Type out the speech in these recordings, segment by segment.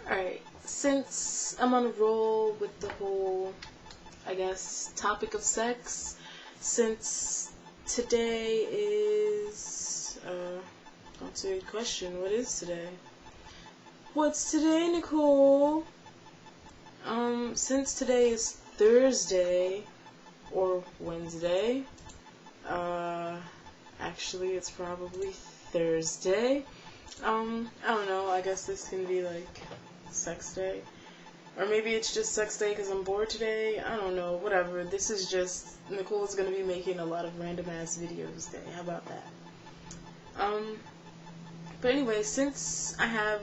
Alright, since I'm on a roll with the whole, I guess, topic of sex, since today is, that's a good question, what is today? What's today, Nicole? Since today is Thursday, or Wednesday, actually it's probably Thursday, I don't know, I guess this can be like sex day. Or maybe it's just sex day because I'm bored today. I don't know, whatever. This is just, Nicole's gonna be making a lot of random ass videos today. How about that? But anyway, since I have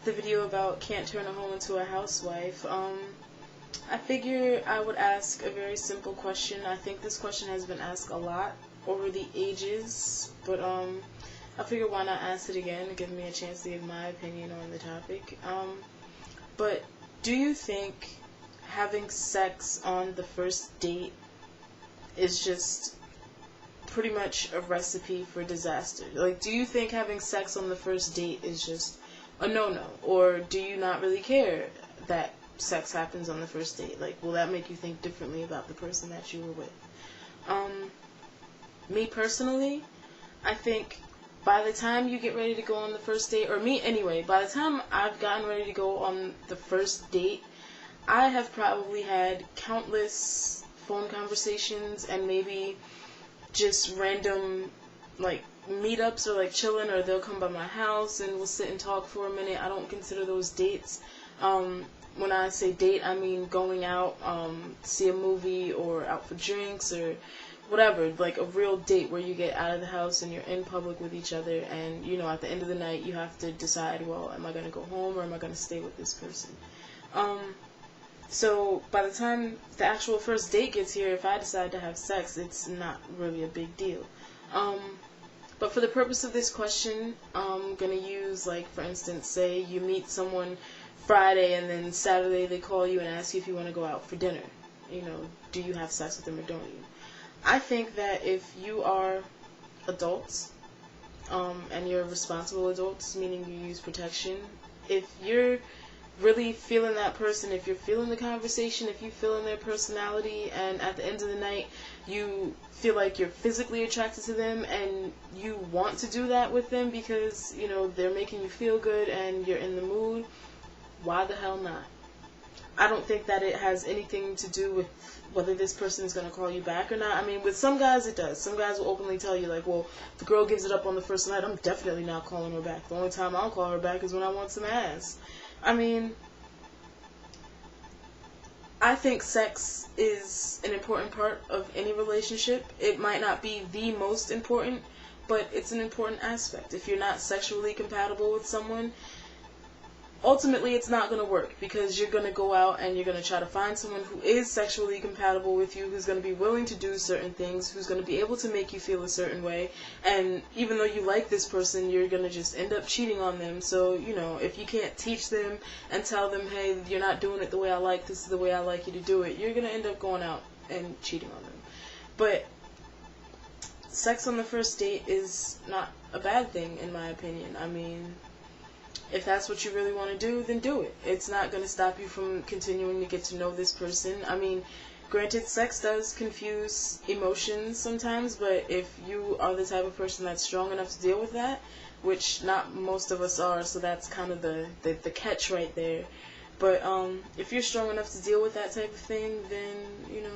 the video about can't turn a hoe into a housewife, I figure I would ask a very simple question. I think this question has been asked a lot over the ages, but I figure why not ask it again to give me a chance to give my opinion on the topic. But do you think having sex on the first date is just pretty much a recipe for disaster? Like, do you think having sex on the first date is just a no-no? Or do you not really care that sex happens on the first date? Like, will that make you think differently about the person that you were with? Me personally, I think by the time you get ready to go on the first date, or me anyway, by the time I've gotten ready to go on the first date, I have probably had countless phone conversations and maybe just random, like, meetups or, like, chilling, or they'll come by my house and we'll sit and talk for a minute. I don't consider those dates. When I say date, I mean going out, see a movie or out for drinks or whatever, like a real date where you get out of the house and you're in public with each other, and, you know, at the end of the night you have to decide, well, am I going to go home or am I going to stay with this person? So by the time the actual first date gets here, if I decide to have sex, it's not really a big deal. But for the purpose of this question, I'm going to use, like, for instance, say you meet someone Friday and then Saturday they call you and ask you if you want to go out for dinner. You know, do you have sex with them or don't you? I think that if you are adults, and you're responsible adults, meaning you use protection, if you're really feeling that person, if you're feeling the conversation, if you feel in their personality, and at the end of the night you feel like you're physically attracted to them and you want to do that with them because, you know, they're making you feel good and you're in the mood, why the hell not? I don't think that it has anything to do with whether this person is going to call you back or not. I mean, with some guys it does. Some guys will openly tell you, like, well, if the girl gives it up on the first night, I'm definitely not calling her back. The only time I'll call her back is when I want some ass. I mean, I think sex is an important part of any relationship. It might not be the most important, but it's an important aspect. If you're not sexually compatible with someone, ultimately it's not going to work, because you're going to go out and you're going to try to find someone who is sexually compatible with you, who's going to be willing to do certain things, who's going to be able to make you feel a certain way, and even though you like this person, you're going to just end up cheating on them. So, you know, if you can't teach them and tell them, hey, you're not doing it the way I like, this is the way I like you to do it, you're going to end up going out and cheating on them. But sex on the first date is not a bad thing, in my opinion. I mean, if that's what you really want to do, then do it. It's not going to stop you from continuing to get to know this person. I mean, granted, sex does confuse emotions sometimes, but if you are the type of person that's strong enough to deal with that, which not most of us are, so that's kind of the catch right there. But if you're strong enough to deal with that type of thing, then, you know,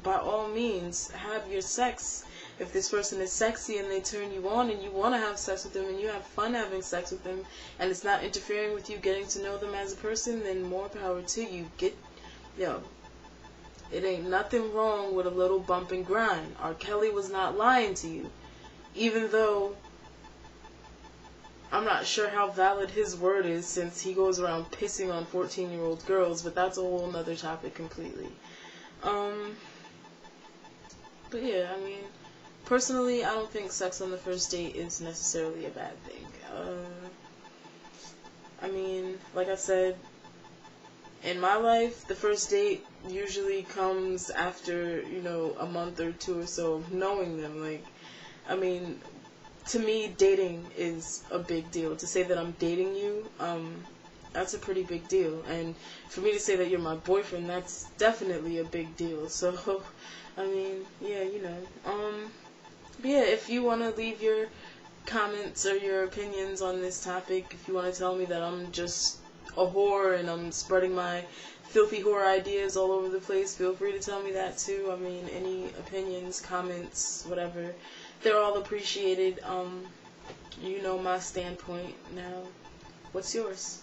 by all means, have your sex. If this person is sexy and they turn you on and you want to have sex with them and you have fun having sex with them and it's not interfering with you getting to know them as a person, then more power to you. It ain't nothing wrong with a little bump and grind. R. Kelly was not lying to you. Even though I'm not sure how valid his word is, since he goes around pissing on 14-year-old girls, but that's a whole nother topic completely. But yeah, I mean, personally, I don't think sex on the first date is necessarily a bad thing. I mean, like I said, in my life, the first date usually comes after, you know, a month or two or so of knowing them. Like, I mean, to me, dating is a big deal. To say that I'm dating you, that's a pretty big deal. And for me to say that you're my boyfriend, that's definitely a big deal. So, I mean, yeah, but yeah, if you want to leave your comments or your opinions on this topic, if you want to tell me that I'm just a whore and I'm spreading my filthy whore ideas all over the place, feel free to tell me that too. I mean, any opinions, comments, whatever, they're all appreciated. You know my standpoint now. What's yours?